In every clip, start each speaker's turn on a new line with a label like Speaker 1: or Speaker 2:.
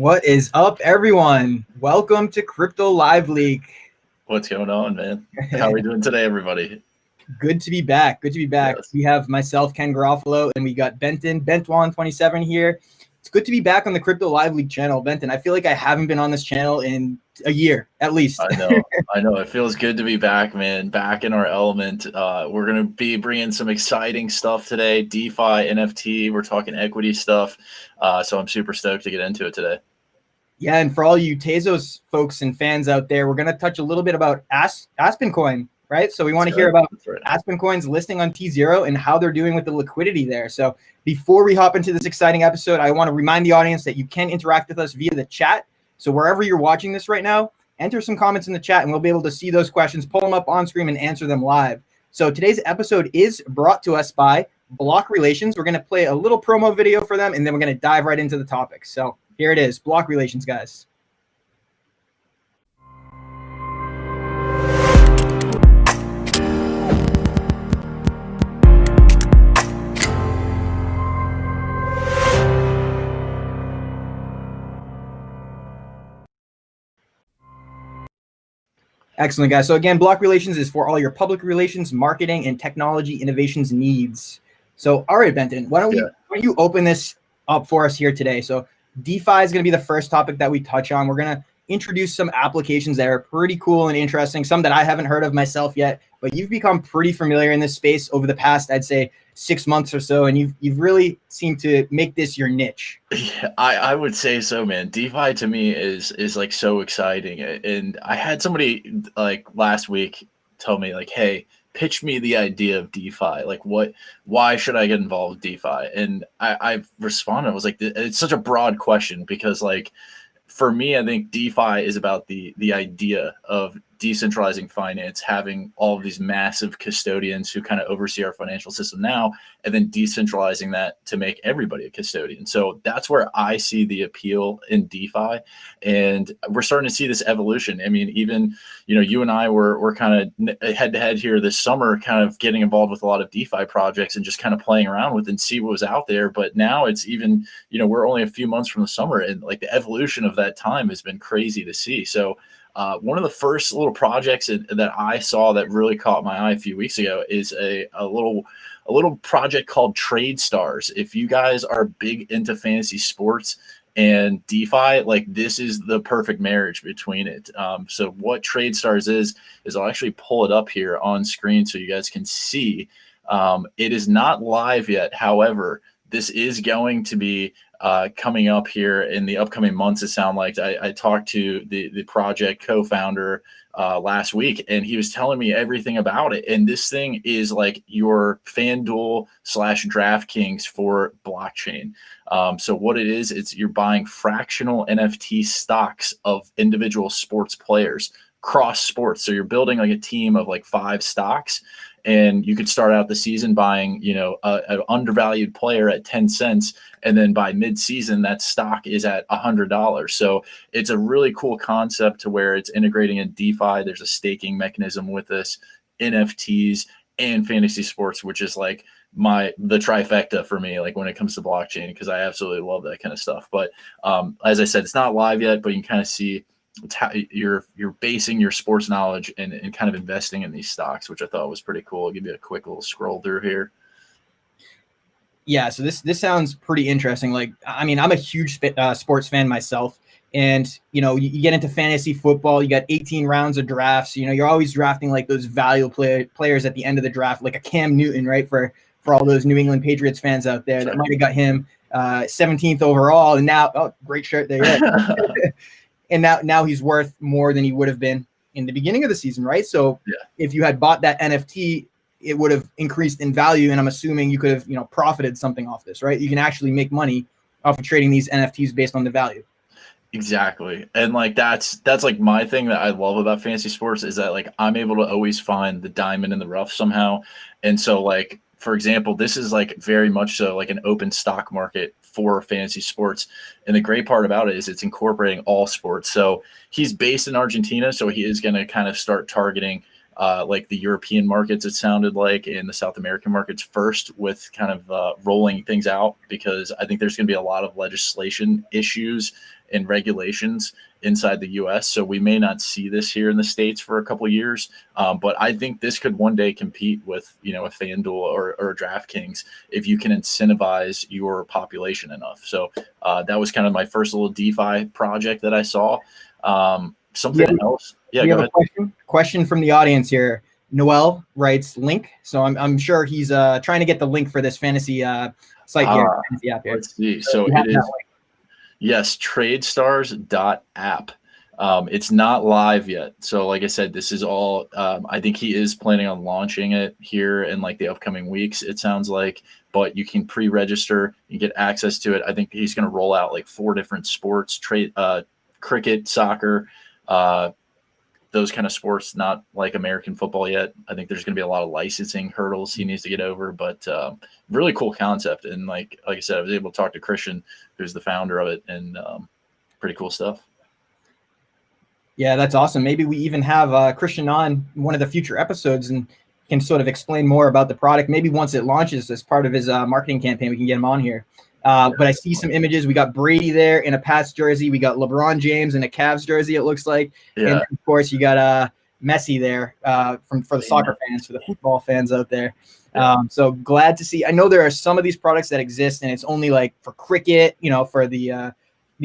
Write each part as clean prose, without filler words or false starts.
Speaker 1: What is up, everyone? Welcome to Crypto Live League.
Speaker 2: What's going on, man? How are we doing today, everybody?
Speaker 1: Good to be back. Good to be back.
Speaker 2: Yes.
Speaker 1: We have myself, Ken Garofalo, and we got Bentwan27 here. It's good to be back on the Crypto Live League channel, Benton. I feel like I haven't been on this channel in a year, at least.
Speaker 2: I know. It feels good to be back, man. Back in our element. We're going to be bringing some exciting stuff today. DeFi, NFT, we're talking equity stuff. So I'm super stoked to get into it today.
Speaker 1: Yeah, and for all you Tezos folks and fans out there, we're going to touch a little bit about Aspen Coin, right? So we want to hear about Aspen Coin's listing on T0 and how they're doing with the liquidity there. So before we hop into this exciting episode, I want to remind the audience that you can interact with us via the chat. So wherever you're watching this right now, enter some comments in the chat and we'll be able to see those questions, pull them up on screen and answer them live. So today's episode is brought to us by Block Relations. We're going to play a little promo video for them and then we're going to dive right into the topic. So here it is, Block Relations, guys. Excellent, guys. So again, Block Relations is for all your public relations, marketing, and technology innovations needs. So, all right, Benton, why don't you open this up for us here today? So DeFi is going to be the first topic that we touch on. We're going to introduce some applications that are pretty cool and interesting, some that I haven't heard of myself yet, but you've become pretty familiar in this space over the past, I'd say, 6 months or so, and you've really seemed to make this your niche.
Speaker 2: Yeah, I would say so, man. DeFi to me is like so exciting. And I had somebody like last week tell me like, hey, pitch me the idea of DeFi. Like why should I get involved with DeFi? And I responded, I was like, it's such a broad question because like, for me, I think DeFi is about the idea of decentralizing finance, having all of these massive custodians who kind of oversee our financial system now, and then decentralizing that to make everybody a custodian. So that's where I see the appeal in DeFi. And we're starting to see this evolution. I mean, even, you and I were kind of head to head here this summer, kind of getting involved with a lot of DeFi projects and just kind of playing around with and see what was out there. But now it's even, we're only a few months from the summer and like the evolution of that time has been crazy to see. So one of the first little projects that I saw that really caught my eye a few weeks ago is a little project called Tradestars. If you guys are big into fantasy sports and DeFi, like this is the perfect marriage between it. So what Tradestars is I'll actually pull it up here on screen so you guys can see. It is not live yet. However, this is going to be coming up here in the upcoming months. It sounds like I talked to the project co-founder last week, and he was telling me everything about it. And this thing is like your FanDuel / DraftKings for blockchain. So what it is, it's you're buying fractional NFT stocks of individual sports players cross sports. So you're building like a team of like 5 stocks. And you could start out the season buying, an undervalued player at 10 cents. And then by mid-season, that stock is at $100. So it's a really cool concept to where it's integrating in DeFi. There's a staking mechanism with this, NFTs, and fantasy sports, which is like the trifecta for me, like when it comes to blockchain, because I absolutely love that kind of stuff. But as I said, it's not live yet, but you can kind of see it's how you're basing your sports knowledge and kind of investing in these stocks, which I thought was pretty cool. I'll give you a quick little scroll through here.
Speaker 1: Yeah, so this sounds pretty interesting. Like, I mean, I'm a huge sports fan myself, and you get into fantasy football. You got 18 rounds of drafts. You're always drafting like those value players at the end of the draft, like a Cam Newton, right? For all those New England Patriots fans out there that might have got him 17th overall, and now great shirt there. Yeah. And now he's worth more than he would have been in the beginning of the season, right? So if you had bought that NFT, it would have increased in value, and I'm assuming you could have profited something off this, right? You can actually make money off of trading these NFTs based on the value.
Speaker 2: Exactly. And like that's like my thing that I love about fantasy sports is that like I'm able to always find the diamond in the rough somehow. And so like, for example, this is like very much so like an open stock market for fantasy sports. And the great part about it is it's incorporating all sports. So he's based in Argentina, so he is going to kind of start targeting like the European markets, it sounded like, and the South American markets first with kind of rolling things out, because I think there's going to be a lot of legislation issues and regulations inside the US. So we may not see this here in the States for a couple of years. But I think this could one day compete with, a FanDuel or a DraftKings if you can incentivize your population enough. So that was kind of my first little DeFi project that I saw. Something else. Yeah, go ahead.
Speaker 1: Question from the audience here. Noel writes link. So I'm sure he's trying to get the link for this fantasy site here. Fantasy app here.
Speaker 2: Let's see. So it is, yes, tradestars.app. It's not live yet. So like I said, this is all, I think he is planning on launching it here in like the upcoming weeks, it sounds like, but you can pre-register, you get access to it. I think he's going to roll out like 4 different sports, cricket, soccer, those kind of sports, not like American football yet. I think there's going to be a lot of licensing hurdles he needs to get over, but really cool concept. And like I said, I was able to talk to Christian, who's the founder of it, and pretty cool stuff.
Speaker 1: Yeah, that's awesome. Maybe we even have Christian on one of the future episodes and can sort of explain more about the product. Maybe once it launches as part of his marketing campaign, we can get him on here. But I see some images. We got Brady there in a Pats jersey. We got LeBron James in a Cavs jersey, it looks like. Yeah. And of course, you got Messi there for the soccer fans, for the football fans out there. So glad to see. I know there are some of these products that exist, and it's only like for cricket, for the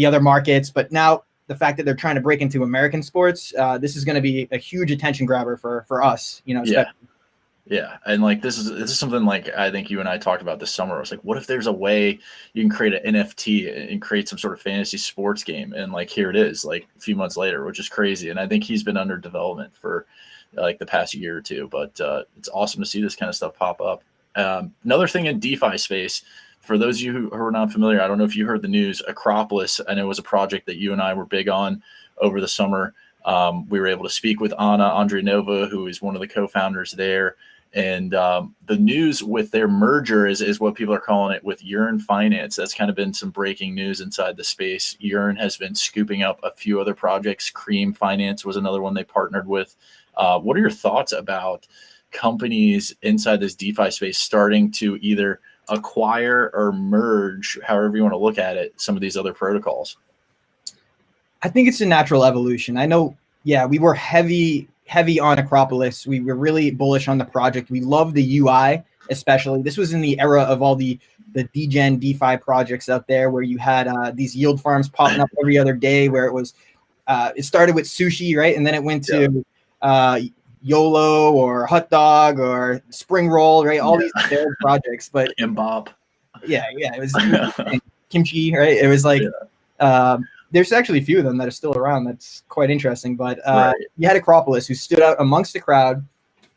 Speaker 1: other markets. But now the fact that they're trying to break into American sports, this is going to be a huge attention grabber for us.
Speaker 2: Yeah, and like this is something like I think you and I talked about this summer. I was like, what if there's a way you can create an NFT and create some sort of fantasy sports game? And like here it is, like a few months later, which is crazy. And I think he's been under development for like the past year or two. But it's awesome to see this kind of stuff pop up. Another thing in DeFi space, for those of you who are not familiar, I don't know if you heard the news. Acropolis, I know, was a project that you and I were big on over the summer. We were able to speak with Anna Andrianova, who is one of the co-founders there. And the news with their merger is what people are calling it with Yearn Finance. That's kind of been some breaking news inside the space. Yearn has been scooping up a few other projects. Cream Finance was another one they partnered with. What are your thoughts about companies inside this DeFi space starting to either acquire or merge, however you want to look at it, some of these other protocols?
Speaker 1: I think it's a natural evolution. I know, we were heavy on Acropolis. We were really bullish on the project. We love the UI, especially. This was in the era of all the degen DeFi projects out there where you had these yield farms popping up every other day, where it was, it started with sushi, right? And then it went to YOLO or Hot Dog or Spring Roll, right? All these failed projects, but
Speaker 2: Mbop.
Speaker 1: It was kimchi, right? It was like, there's actually a few of them that are still around. That's quite interesting. But you had Acropolis, who stood out amongst the crowd.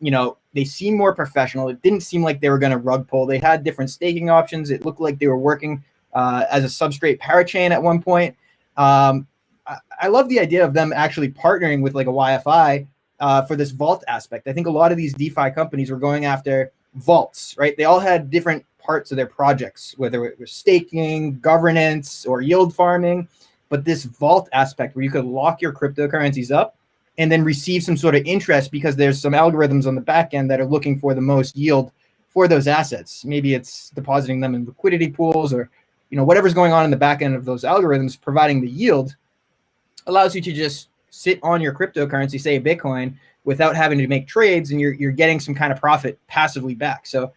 Speaker 1: They seemed more professional. It didn't seem like they were going to rug pull. They had different staking options. It looked like they were working as a substrate parachain at one point. I love the idea of them actually partnering with like a YFI for this vault aspect. I think a lot of these DeFi companies were going after vaults, right? They all had different parts of their projects, whether it was staking, governance, or yield farming. But this vault aspect where you could lock your cryptocurrencies up and then receive some sort of interest because there's some algorithms on the back end that are looking for the most yield for those assets. Maybe it's depositing them in liquidity pools or, whatever's going on in the back end of those algorithms, providing the yield allows you to just sit on your cryptocurrency, say Bitcoin, without having to make trades, and you're getting some kind of profit passively back. So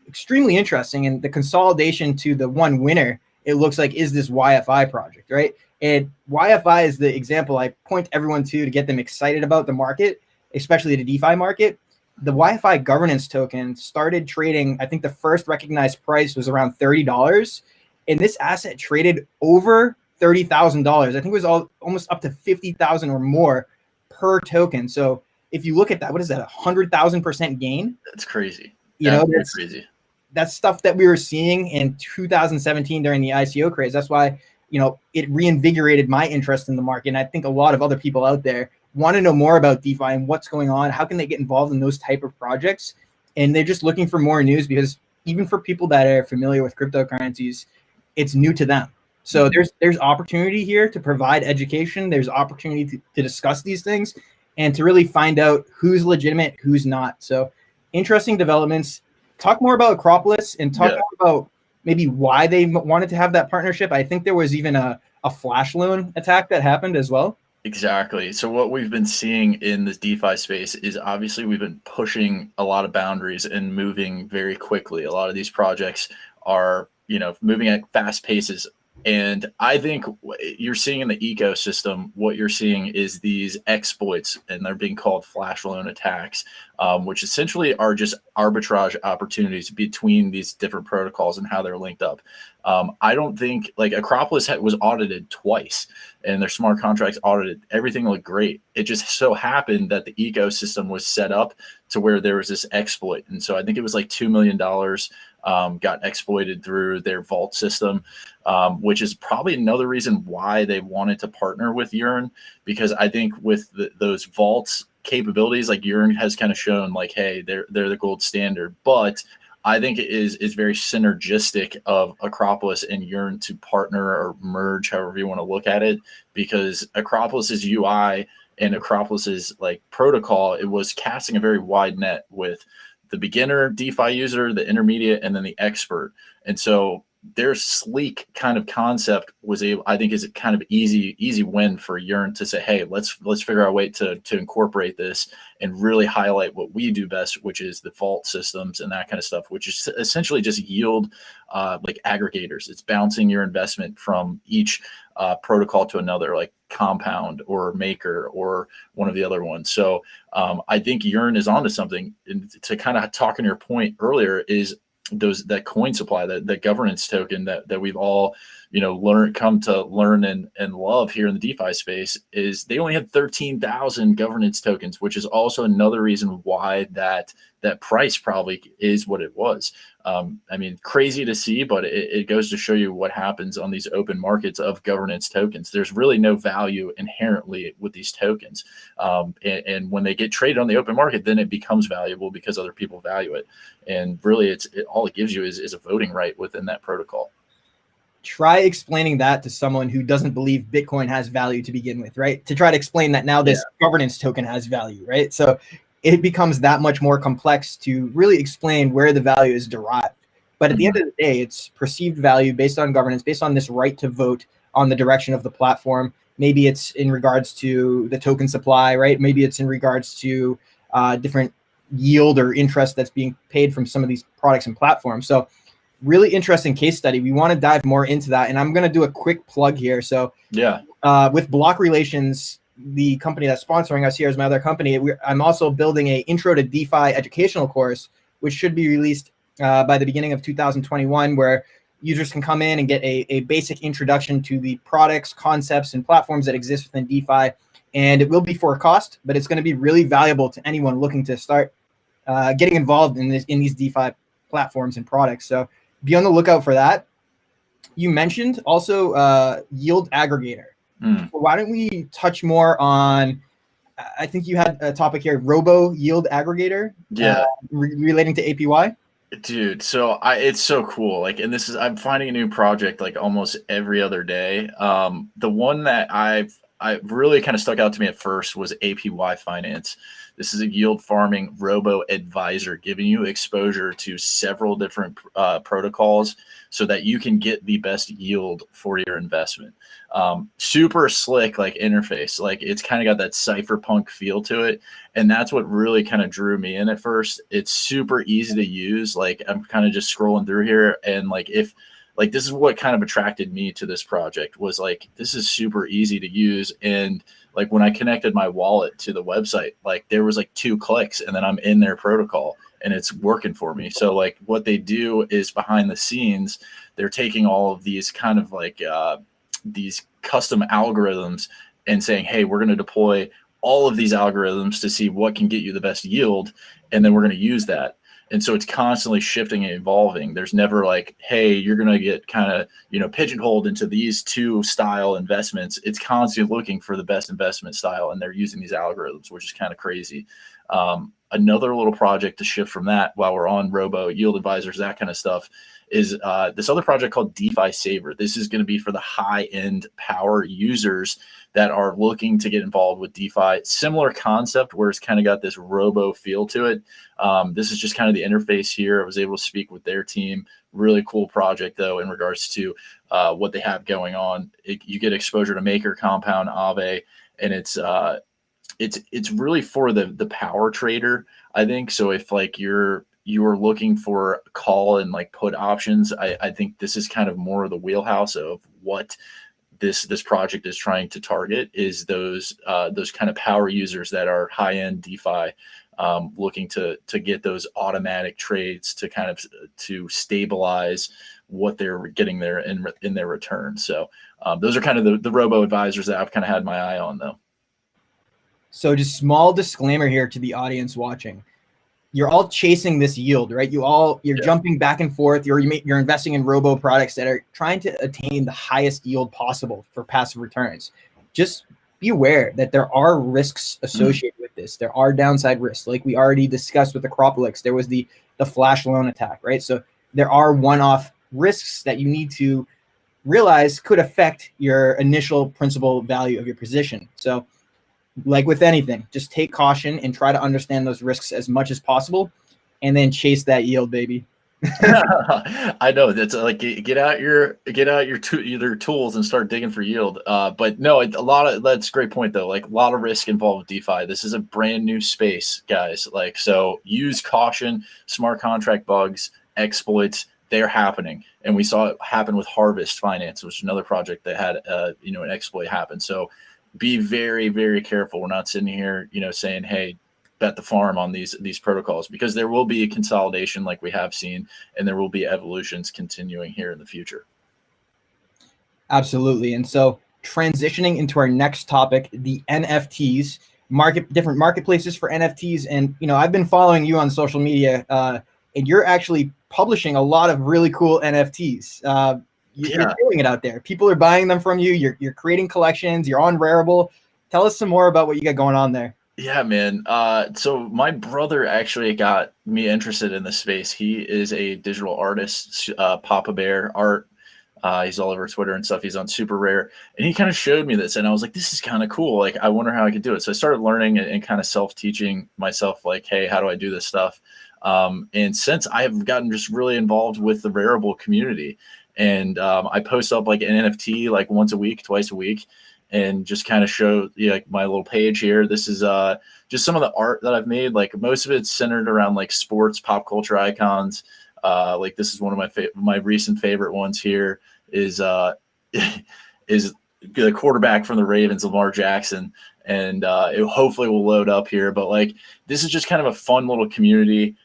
Speaker 1: extremely interesting. And the consolidation to the one winner, it looks like, is this YFI project, right? And YFI is the example I point everyone to get them excited about the market, especially the DeFi market. The YFI governance token started trading, I think the first recognized price was around $30. And this asset traded over $30,000. I think it was almost up to 50,000 or more per token. So if you look at that, what is that, 100,000% gain?
Speaker 2: That's crazy.
Speaker 1: That's
Speaker 2: crazy.
Speaker 1: That's stuff that we were seeing in 2017 during the ICO craze. That's why, it reinvigorated my interest in the market. And I think a lot of other people out there want to know more about DeFi and what's going on. How can they get involved in those type of projects? And they're just looking for more news, because even for people that are familiar with cryptocurrencies, it's new to them. So there's opportunity here to provide education. There's opportunity to discuss these things and to really find out who's legitimate, who's not. So interesting developments. Talk more about Acropolis and talk more about maybe why they wanted to have that partnership. I think there was even a flash loan attack that happened as well.
Speaker 2: Exactly. So what we've been seeing in this DeFi space is obviously we've been pushing a lot of boundaries and moving very quickly. A lot of these projects are, moving at fast paces. And I think you're seeing in the ecosystem, what you're seeing is these exploits, and they're being called flash loan attacks, which essentially are just arbitrage opportunities between these different protocols and how they're linked up. I don't think like Acropolis was audited twice and their smart contracts audited. Everything looked great. It just so happened that the ecosystem was set up to where there was this exploit. And so I think it was like $2 million got exploited through their vault system, which is probably another reason why they wanted to partner with Yearn, because I think with those vaults capabilities, like Yearn has kind of shown like, hey, they're the gold standard. But I think it is very synergistic of Acropolis and Yearn to partner or merge, however you want to look at it, because Acropolis's UI and Acropolis's like protocol, it was casting a very wide net with the beginner DeFi user, the intermediate, and then the expert. And so their sleek kind of concept was I think is a kind of easy win for Yearn to say, hey, let's figure out a way to incorporate this and really highlight what we do best, which is the vault systems and that kind of stuff, which is essentially just yield like aggregators. It's bouncing your investment from each protocol to another, like Compound or Maker or one of the other ones. So I think Yearn is onto something. And to kind of talk on your point earlier is that coin supply, that governance token that we've all come to learn and love here in the DeFi space, is they only had 13,000 governance tokens, which is also another reason why that price probably is what it was. I mean, crazy to see, but it goes to show you what happens on these open markets of governance tokens. There's really no value inherently with these tokens. And when they get traded on the open market, then it becomes valuable because other people value it. And really, all it gives you is a voting right within that protocol.
Speaker 1: Try explaining that to someone who doesn't believe Bitcoin has value to begin with, right? To try to explain that now this governance token has value, right? So it becomes that much more complex to really explain where the value is derived. But at the end of the day, it's perceived value based on governance, based on this right to vote on the direction of the platform. Maybe it's in regards to the token supply, right? Maybe it's in regards to different yield or interest that's being paid from some of these products and platforms. So really interesting case study. We want to dive more into that. And I'm going to do a quick plug here. So with Block Relations, the company that's sponsoring us here is my other company. I'm also building a intro to DeFi educational course, which should be released by the beginning of 2021, where users can come in and get a basic introduction to the products, concepts, and platforms that exist within DeFi. And it will be for a cost, but it's going to be really valuable to anyone looking to start getting involved in these DeFi platforms and products. So be on the lookout for that. You mentioned also yield aggregator. So why don't we touch more on, I think you had a topic here, robo yield aggregator, relating to APY.
Speaker 2: Dude, so it's so cool. Like, and I'm finding a new project like almost every other day. The one that I really kind of stuck out to me at first was APY Finance. This is a yield farming robo advisor giving you exposure to several different protocols so that you can get the best yield for your investment. Super slick, like interface. Like it's kind of got that cypherpunk feel to it. And that's what really kind of drew me in at first. It's super easy to use. Like I'm kind of just scrolling through here and this is what kind of attracted me to this project was like, this is super easy to use. And like when I connected my wallet to the website, like there was like 2 clicks and then I'm in their protocol and it's working for me. So like what they do is behind the scenes, they're taking all of these kind of like these custom algorithms and saying, hey, we're going to deploy all of these algorithms to see what can get you the best yield. And then we're going to use that. And so it's constantly shifting and evolving. There's never like, hey, you're going to get kind of, pigeonholed into these 2 style investments. It's constantly looking for the best investment style. And they're using these algorithms, which is kind of crazy. another little project to shift from that while we're on robo yield advisors, that kind of stuff, is this other project called DeFi Saver. This is going to be for the high-end power users that are looking to get involved with DeFi. Similar concept where it's kind of got this robo feel to it. This is just kind of the interface here. I was able to speak with their team. Really cool project, though, in regards to what they have going on. You get exposure to Maker, Compound, Aave, and it's really for the power trader, I think. So if like you're looking for call and like put options, I think this is kind of more of the wheelhouse of what this project is trying to target, is those kind of power users that are high end DeFi, looking to get those automatic trades to kind of to stabilize what they're getting there in their return. So those are kind of the robo advisors that I've kind of had my eye on, though.
Speaker 1: So just small disclaimer here to the audience watching. You're all chasing this yield, right? You're jumping back and forth. You're investing in robo products that are trying to attain the highest yield possible for passive returns. Just be aware that there are risks associated with this. There are downside risks, like we already discussed with the Acropolis. There was the flash loan attack, right? So there are one-off risks that you need to realize could affect your initial principal value of your position. So, like with anything, just take caution and try to understand those risks as much as possible, and then chase that yield, baby.
Speaker 2: I know that's like get out your tools and start digging for yield. But no, that's a great point though. Like a lot of risk involved with DeFi. This is a brand new space, guys. Like, so use caution. Smart contract bugs, exploits, they're happening, and we saw it happen with Harvest Finance, which is another project that had an exploit happen. So be very, very careful. We're not sitting here, saying, hey, bet the farm on these protocols, because there will be a consolidation like we have seen, and there will be evolutions continuing here in the future.
Speaker 1: Absolutely. And so transitioning into our next topic, the NFTs, different marketplaces for NFTs. And, I've been following you on social media, and you're actually publishing a lot of really cool NFTs. You're doing it out there. People are buying them from you. You're creating collections. You're on Rarible. Tell us some more about what you got going on there.
Speaker 2: Yeah, man. So my brother actually got me interested in this space. He is a digital artist, Papa Bear Art. He's all over Twitter and stuff. He's on Super Rare, and he kind of showed me this, and I was like, this is kind of cool. Like, I wonder how I could do it. So I started learning and kind of self-teaching myself, like, hey, how do I do this stuff? And since I have gotten just really involved with the Rarible community, and I post up like an NFT like once a week, twice a week, and just kind of show like my little page here. This is just some of the art that I've made. Like most of it's centered around like sports, pop culture icons. Like this is one of my recent favorite ones here is is the quarterback from the Ravens, Lamar Jackson. And it hopefully will load up here. But like this is just kind of a fun little community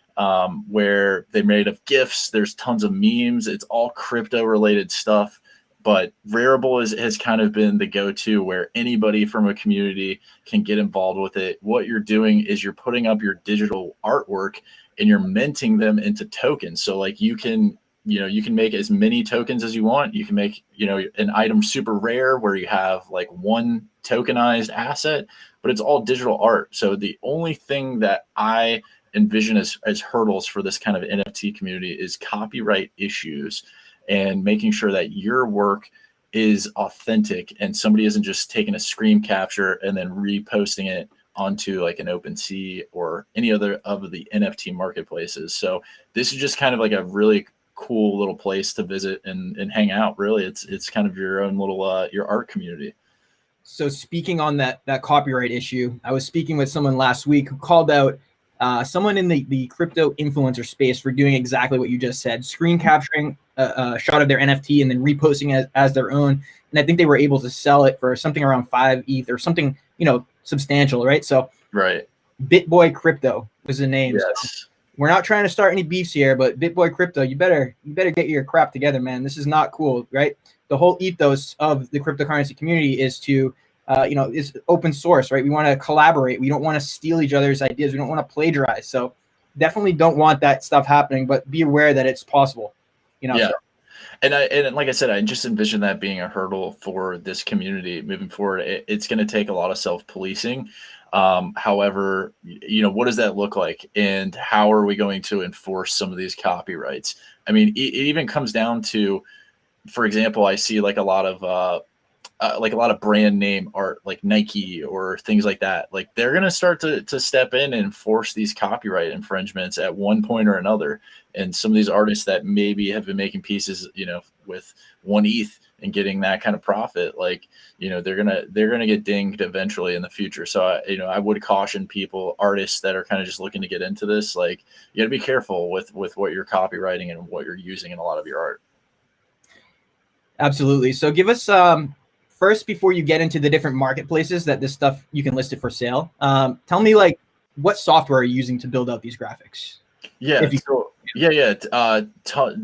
Speaker 2: where they made up GIFs. There's tons of memes. It's all crypto related stuff. But Rarible has kind of been the go-to where anybody from a community can get involved with it. What you're doing is you're putting up your digital artwork and you're minting them into tokens. So like you can make as many tokens as you want. You can make, an item super rare where you have like one tokenized asset, but it's all digital art. So the only thing that I envision as hurdles for this kind of NFT community is copyright issues, and making sure that your work is authentic and somebody isn't just taking a screen capture and then reposting it onto like an OpenSea or any other of the NFT marketplaces. So this is just kind of like a really cool little place to visit and hang out. Really, it's kind of your own little your art community.
Speaker 1: So speaking on that copyright issue, I was speaking with someone last week who called out someone in the crypto influencer space for doing exactly what you just said, screen capturing a shot of their NFT and then reposting it as their own. And I think they were able to sell it for something around 5 ETH or something, substantial, right? So
Speaker 2: right.
Speaker 1: BitBoy Crypto was the name.
Speaker 2: Yes.
Speaker 1: So we're not trying to start any beefs here, but BitBoy Crypto, you better get your crap together, man. This is not cool, right? The whole ethos of the cryptocurrency community is to is open source, right? We want to collaborate. We don't want to steal each other's ideas. We don't want to plagiarize. So definitely don't want that stuff happening, but be aware that it's possible.
Speaker 2: Yeah. So. And like I said, I just envision that being a hurdle for this community moving forward. It's going to take a lot of self-policing. However, what does that look like, and how are we going to enforce some of these copyrights? I mean, it even comes down to, for example, I see like a lot of brand name art, like Nike or things like that. Like they're going to start to step in and enforce these copyright infringements at one point or another. And some of these artists that maybe have been making pieces, with 1 ETH and getting that kind of profit, like, they're gonna get dinged eventually in the future. So I would caution people, artists that are kind of just looking to get into this, like, you got to be careful with what you're copywriting and what you're using in a lot of your art.
Speaker 1: Absolutely. So give us first, before you get into the different marketplaces that this stuff you can list it for sale. Tell me, like, what software are you using to build out these graphics?
Speaker 2: Yeah.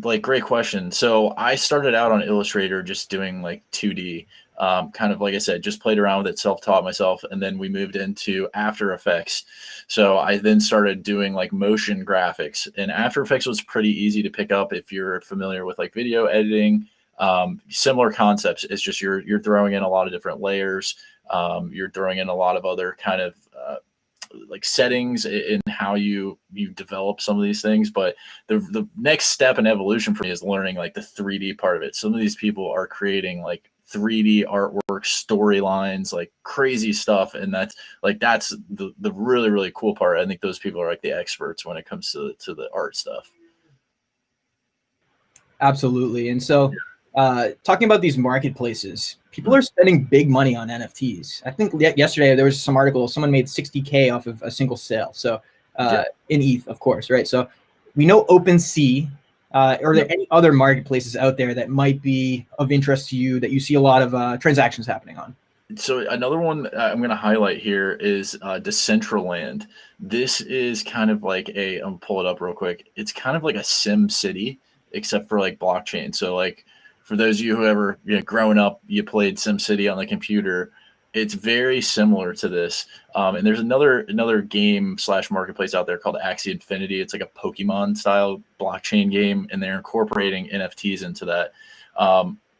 Speaker 2: Like, great question. So I started out on Illustrator just doing like 2D, kind of like I said, just played around with it, self-taught myself, and then we moved into After Effects. So I then started doing like motion graphics, and After Effects was pretty easy to pick up if you're familiar with like video editing. Similar concepts. It's just you're throwing in a lot of different layers. You're throwing in a lot of other kind of like settings in how you develop some of these things. But the next step in evolution for me is learning like the 3D part of it. Some of these people are creating like 3D artwork, storylines, like crazy stuff, and that's the really, really cool part. I think those people are like the experts when it comes to the art stuff.
Speaker 1: Absolutely. And so talking about these marketplaces, people are spending big money on NFTs. I think yesterday there was some article, someone made 60K off of a single sale. So in ETH, of course, right? So we know OpenSea. Are there any other marketplaces out there that might be of interest to you that you see a lot of transactions happening on?
Speaker 2: So another one I'm going to highlight here is Decentraland. This is kind of like I'm pull it up real quick. It's kind of like a Sim City, except for like blockchain. So like, for those of you who ever, growing up, you played SimCity on the computer, it's very similar to this. And there's another game / marketplace out there called Axie Infinity. It's like a Pokemon style blockchain game, and they're incorporating NFTs into that.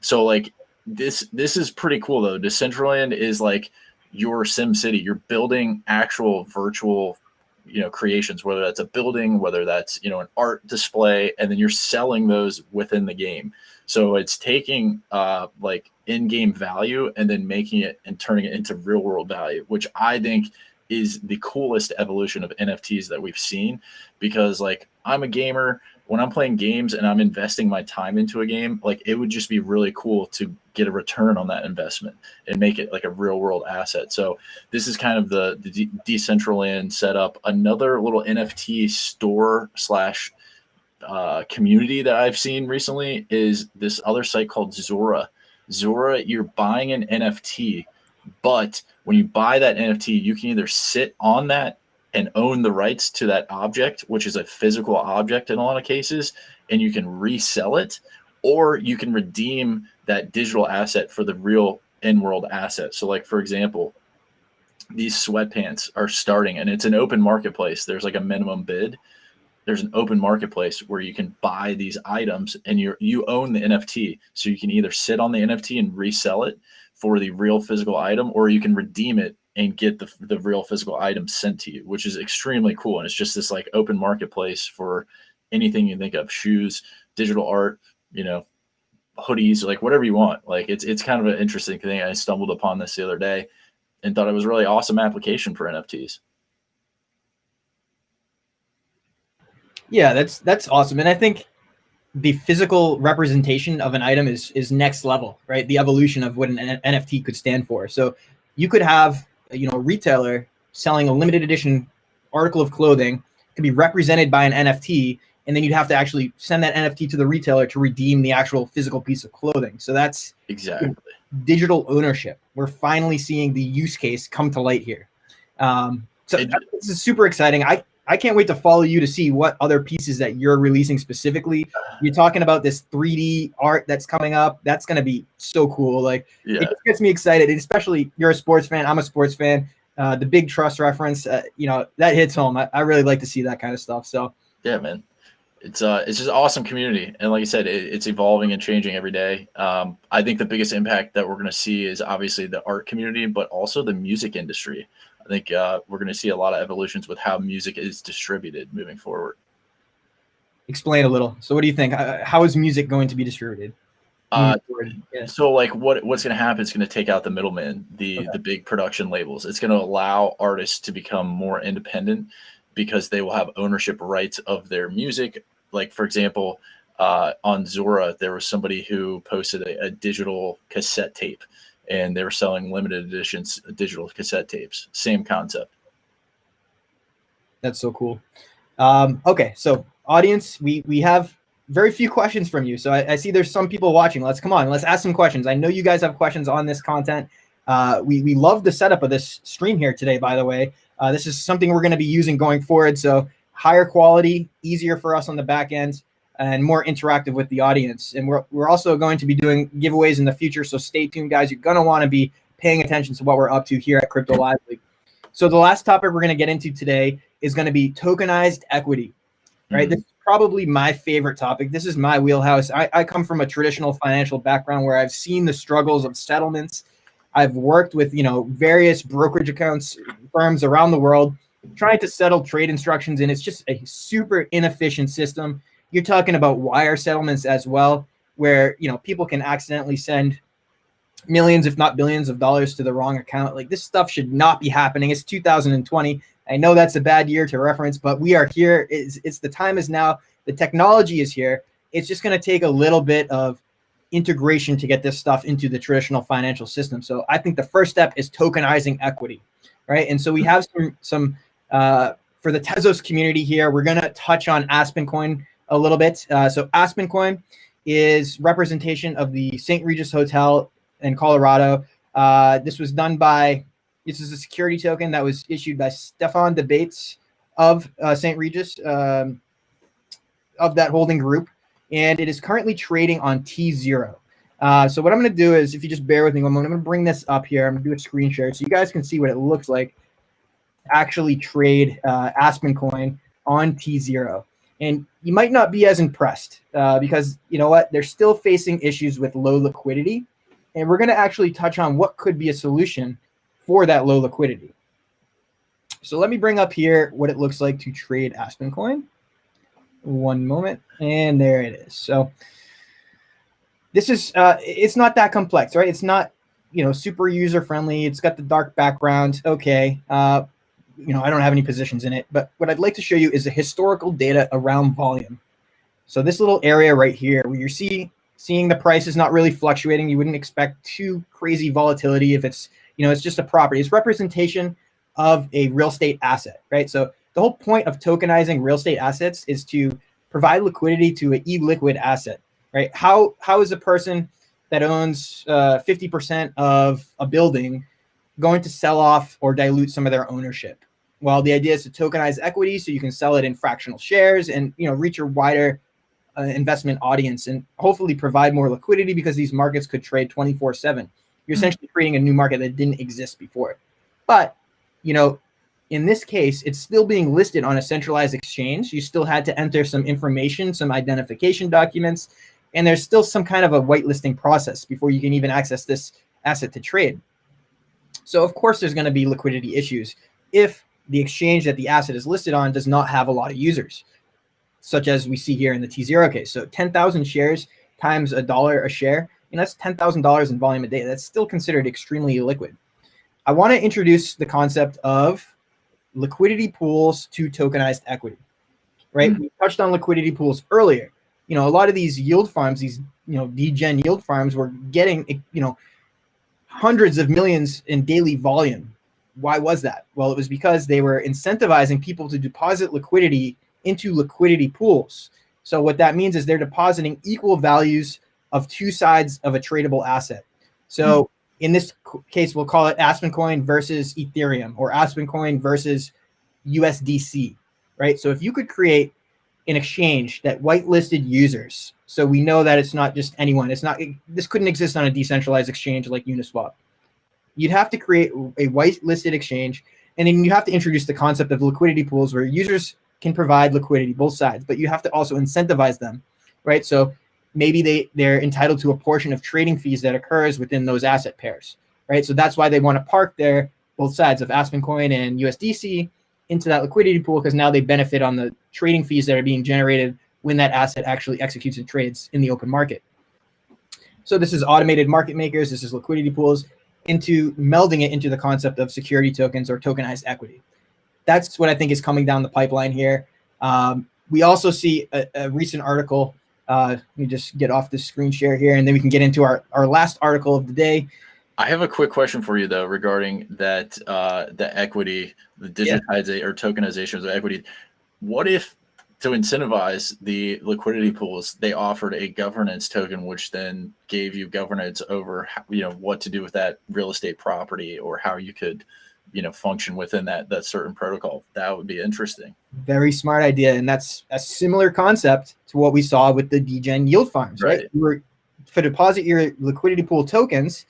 Speaker 2: So like this is pretty cool though. Decentraland is like your SimCity. You're building actual virtual creations, whether that's a building, whether that's an art display, and then you're selling those within the game. So it's taking like in-game value and then making it and turning it into real world value, which I think is the coolest evolution of NFTs that we've seen. Because like, I'm a gamer, when I'm playing games and I'm investing my time into a game, like, it would just be really cool to get a return on that investment and make it like a real world asset. So this is kind of the Decentraland setup. Another little NFT store / community that I've seen recently is this other site called Zora. Zora, you're buying an NFT, but when you buy that NFT, you can either sit on that and own the rights to that object, which is a physical object in a lot of cases, and you can resell it, or you can redeem that digital asset for the real in-world asset. So like, for example, these sweatpants are starting, and it's an open marketplace. There's like a minimum bid. There's an open marketplace where you can buy these items, and you own the NFT. So you can either sit on the NFT and resell it for the real physical item, or you can redeem it and get the real physical item sent to you, which is extremely cool. And it's just this like open marketplace for anything you think of: shoes, digital art, hoodies, like whatever you want. Like it's kind of an interesting thing. I stumbled upon this the other day and thought it was a really awesome application for NFTs.
Speaker 1: Yeah, that's awesome. And I think the physical representation of an item is next level, right? The evolution of what an NFT could stand for. So you could have, a retailer selling a limited edition article of clothing, could be represented by an NFT, and then you'd have to actually send that NFT to the retailer to redeem the actual physical piece of clothing. So that's
Speaker 2: exactly
Speaker 1: digital ownership. We're finally seeing the use case come to light here. So this is super exciting. I can't wait to follow you to see what other pieces that you're releasing specifically. You're talking about this 3D art that's coming up. That's going to be so cool. Like, it just gets me excited. And especially, you're a sports fan. I'm a sports fan. The big trust reference, that hits home. I really like to see that kind of stuff. So
Speaker 2: yeah, man, it's just an awesome community. And like I said, it's evolving and changing every day. I think the biggest impact that we're going to see is obviously the art community, but also the music industry. I think we're going to see a lot of evolutions with how music is distributed moving forward.
Speaker 1: Explain a little. So what do you think? How is music going to be distributed?
Speaker 2: Uh,
Speaker 1: Yeah.
Speaker 2: so like what's going to happen is going to take out the middleman, the big production labels. It's going to allow artists to become more independent because they will have ownership rights of their music. Like, for example, on Zora, there was somebody who posted a digital cassette tape, and they were selling limited editions digital cassette tapes. Same concept.
Speaker 1: That's so cool. Okay, so audience, we have very few questions from you. So I see there's some people watching. Let's ask some questions. I know you guys have questions on this content. We love the setup of this stream here today, by the way. This is something we're going to be using going forward. So higher quality, easier for us on the back end, and more interactive with the audience. And we're also going to be doing giveaways in the future. So stay tuned, guys. You're going to want to be paying attention to what we're up to here at Crypto Live League. So the last topic we're going to get into today is going to be tokenized equity, right? This is probably my favorite topic. This is my wheelhouse. I come from a traditional financial background where I've seen the struggles of settlements. I've worked with, various brokerage accounts, firms around the world trying to settle trade instructions, and it's just a super inefficient system. You're talking about wire settlements as well, where, people can accidentally send millions, if not billions of dollars to the wrong account. Like, this stuff should not be happening. It's 2020. I know that's a bad year to reference, but we are here. It's the time is now. The technology is here. It's just going to take a little bit of integration to get this stuff into the traditional financial system. So I think the first step is tokenizing equity, right? And so we have some for the Tezos community here, we're going to touch on Aspen coin a little bit. So Aspen coin is representation of the St. Regis Hotel in Colorado. This is a security token that was issued by Stefan DeBates of St. Regis, of that holding group, and it is currently trading on T0. So what I'm going to do is, if you just bear with me, I'm going to bring this up here. I'm going to do a screen share so you guys can see what it looks like to actually trade Aspen coin on T0. And you might not be as impressed because, you know what, they're still facing issues with low liquidity. And we're going to actually touch on what could be a solution for that low liquidity. So let me bring up here what it looks like to trade Aspen coin. One moment, and there it is. So this is it's not that complex, right? It's not, super user friendly. It's got the dark background. Okay. I don't have any positions in it, but what I'd like to show you is the historical data around volume. So this little area right here where you're seeing the price is not really fluctuating. You wouldn't expect too crazy volatility if it's, it's just a property. It's representation of a real estate asset, right? So the whole point of tokenizing real estate assets is to provide liquidity to an illiquid asset, right? How is a person that owns 50% of a building going to sell off or dilute some of their ownership? Well, the idea is to tokenize equity so you can sell it in fractional shares and, reach a wider investment audience and hopefully provide more liquidity, because these markets could trade 24/7. You're essentially creating a new market that didn't exist before. But, in this case, it's still being listed on a centralized exchange. You still had to enter some information, some identification documents, and there's still some kind of a whitelisting process before you can even access this asset to trade. So, of course, there's going to be liquidity issues if the exchange that the asset is listed on does not have a lot of users, such as we see here in the T0 case. So 10,000 shares times $1 a share, and that's $10,000 in volume a day. That's still considered extremely illiquid. I want to introduce the concept of liquidity pools to tokenized equity, right? We touched on liquidity pools earlier. A lot of these yield farms, these, degen yield farms were getting, hundreds of millions in daily volume. Why was that? Well, it was because they were incentivizing people to deposit liquidity into liquidity pools. So what that means is they're depositing equal values of two sides of a tradable asset. So in this case, we'll call it Aspen coin versus Ethereum, or Aspen coin versus USDC, right? So if you could create an exchange that whitelisted users, so we know that it's not just anyone. This couldn't exist on a decentralized exchange like Uniswap. You'd have to create a whitelisted exchange, and then you have to introduce the concept of liquidity pools where users can provide liquidity, both sides, but you have to also incentivize them, right? So maybe they're entitled to a portion of trading fees that occurs within those asset pairs, right? So that's why they want to park their both sides of Aspen coin and USDC into that liquidity pool, because now they benefit on the trading fees that are being generated when that asset actually executes and trades in the open market. So this is automated market makers, this is liquidity pools, into melding it into the concept of security tokens or tokenized equity. That's what I think is coming down the pipeline here. We also see a recent article. Let me just get off this screen share here, and then we can get into our last article of the day.
Speaker 2: I have a quick question for you, though, regarding that the equity, the digitization or tokenization of equity. What if, to incentivize the liquidity pools, they offered a governance token, which then gave you governance over, what to do with that real estate property, or how you could, function within that certain protocol? That would be interesting.
Speaker 1: Very smart idea, and that's a similar concept to what we saw with the degen yield farms, right? To deposit your liquidity pool tokens,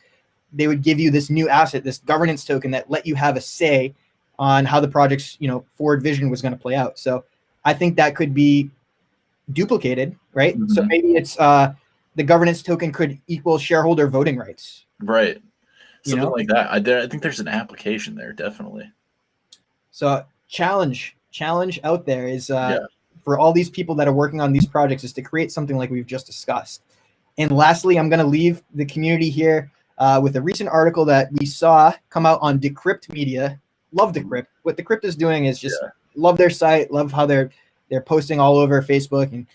Speaker 1: they would give you this new asset, this governance token that let you have a say on how the project's forward vision was going to play out. So I think that could be duplicated, right? Mm-hmm. So maybe it's the governance token could equal shareholder voting rights,
Speaker 2: right? Something like that. I think there's an application there, definitely.
Speaker 1: So challenge out there is for all these people that are working on these projects is to create something like we've just discussed. And lastly, I'm going to leave the community here with a recent article that we saw come out on Decrypt Media. Love Decrypt. What Decrypt is doing is just love their site, love how they're posting all over Facebook, and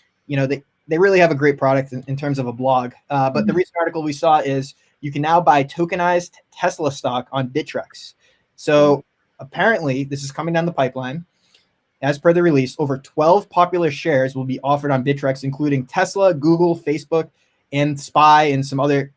Speaker 1: they really have a great product in terms of a blog. But the recent article we saw is you can now buy tokenized Tesla stock on Bittrex. So apparently this is coming down the pipeline. As per the release, over 12 popular shares will be offered on Bittrex, including Tesla, Google, Facebook, and SPY, and some other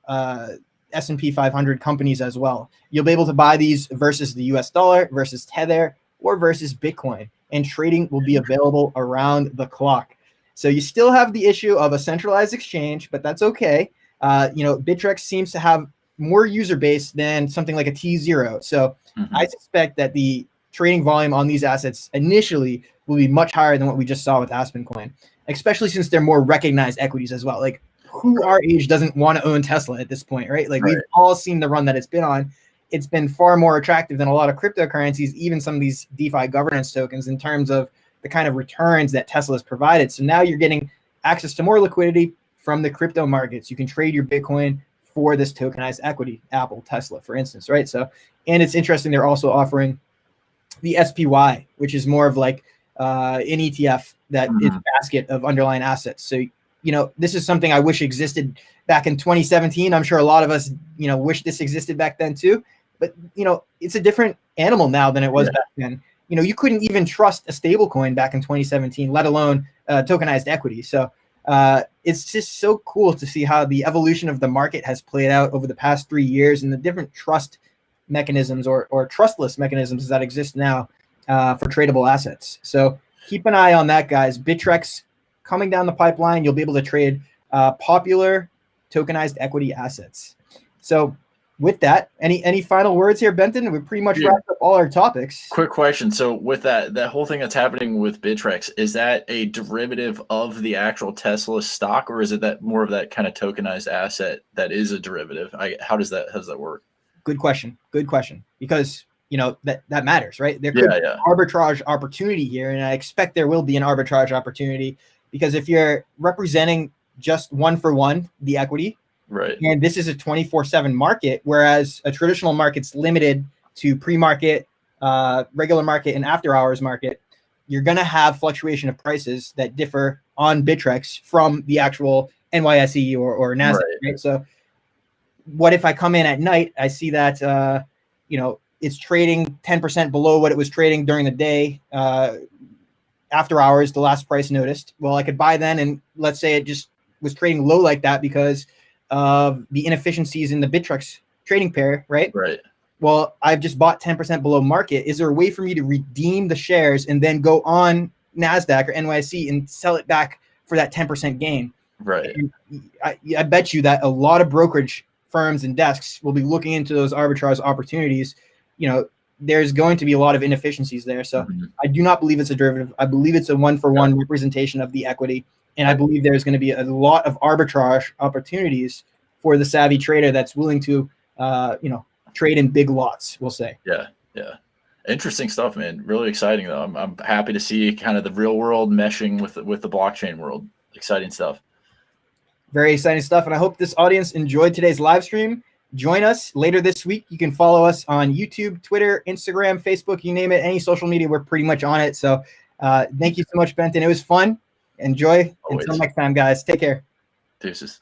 Speaker 1: S&P 500 companies as well. You'll be able to buy these versus the US dollar, versus Tether, or versus Bitcoin, and trading will be available around the clock. So you still have the issue of a centralized exchange, but that's okay. Bittrex seems to have more user base than something like a T0. So I suspect that the trading volume on these assets initially will be much higher than what we just saw with Aspen coin, especially since they're more recognized equities as well. Like, who our age doesn't want to own Tesla at this point, right? Like, we've all seen the run that it's been on. It's been far more attractive than a lot of cryptocurrencies, even some of these DeFi governance tokens, in terms of the kind of returns that Tesla has provided. So now you're getting access to more liquidity from the crypto markets. You can trade your Bitcoin for this tokenized equity, Apple, Tesla, for instance, right? So, and it's interesting, they're also offering the SPY, which is more of like an ETF that is a basket of underlying assets. So, this is something I wish existed back in 2017. I'm sure a lot of us, wish this existed back then too. But, it's a different animal now than it was back then. You couldn't even trust a stable coin back in 2017, let alone tokenized equity. So it's just so cool to see how the evolution of the market has played out over the past 3 years, and the different trust mechanisms or trustless mechanisms that exist now for tradable assets. So keep an eye on that, guys. Bittrex coming down the pipeline. You'll be able to trade popular tokenized equity assets. So with that, any final words here, Benton? We pretty much wrapped up all our topics.
Speaker 2: Quick question. So with that whole thing that's happening with Bittrex, is that a derivative of the actual Tesla stock, or is it that more of that kind of tokenized asset that is a derivative? How does that work?
Speaker 1: Good question. Because that matters, right? There could be an arbitrage opportunity here, and I expect there will be an arbitrage opportunity, because if you're representing just one for one the equity,
Speaker 2: right,
Speaker 1: and this is a 24/7 market, whereas a traditional market's limited to pre-market, regular market, and after-hours market, you're going to have fluctuation of prices that differ on Bittrex from the actual NYSE or NASDAQ, right? So what if I come in at night, I see that it's trading 10% below what it was trading during the day, after hours, the last price noticed. Well, I could buy then, and let's say it just was trading low like that because of the inefficiencies in the Bittrex trading pair, right?
Speaker 2: Right.
Speaker 1: Well, I've just bought 10% below market. Is there a way for me to redeem the shares and then go on NASDAQ or NYSE and sell it back for that 10% gain?
Speaker 2: Right.
Speaker 1: And I bet you that a lot of brokerage firms and desks will be looking into those arbitrage opportunities. There's going to be a lot of inefficiencies there. So I do not believe it's a derivative. I believe it's a one-for-one representation of the equity. And I believe there's going to be a lot of arbitrage opportunities for the savvy trader that's willing to, trade in big lots, we'll say.
Speaker 2: Yeah. Yeah. Interesting stuff, man. Really exciting though. I'm happy to see kind of the real world meshing with the blockchain world. Exciting stuff.
Speaker 1: Very exciting stuff. And I hope this audience enjoyed today's live stream. Join us later this week. You can follow us on YouTube, Twitter, Instagram, Facebook, you name it, any social media. We're pretty much on it. So thank you so much, Benton. It was fun. Enjoy.
Speaker 2: Always.
Speaker 1: Until next time, guys. Take care.
Speaker 2: Deuces.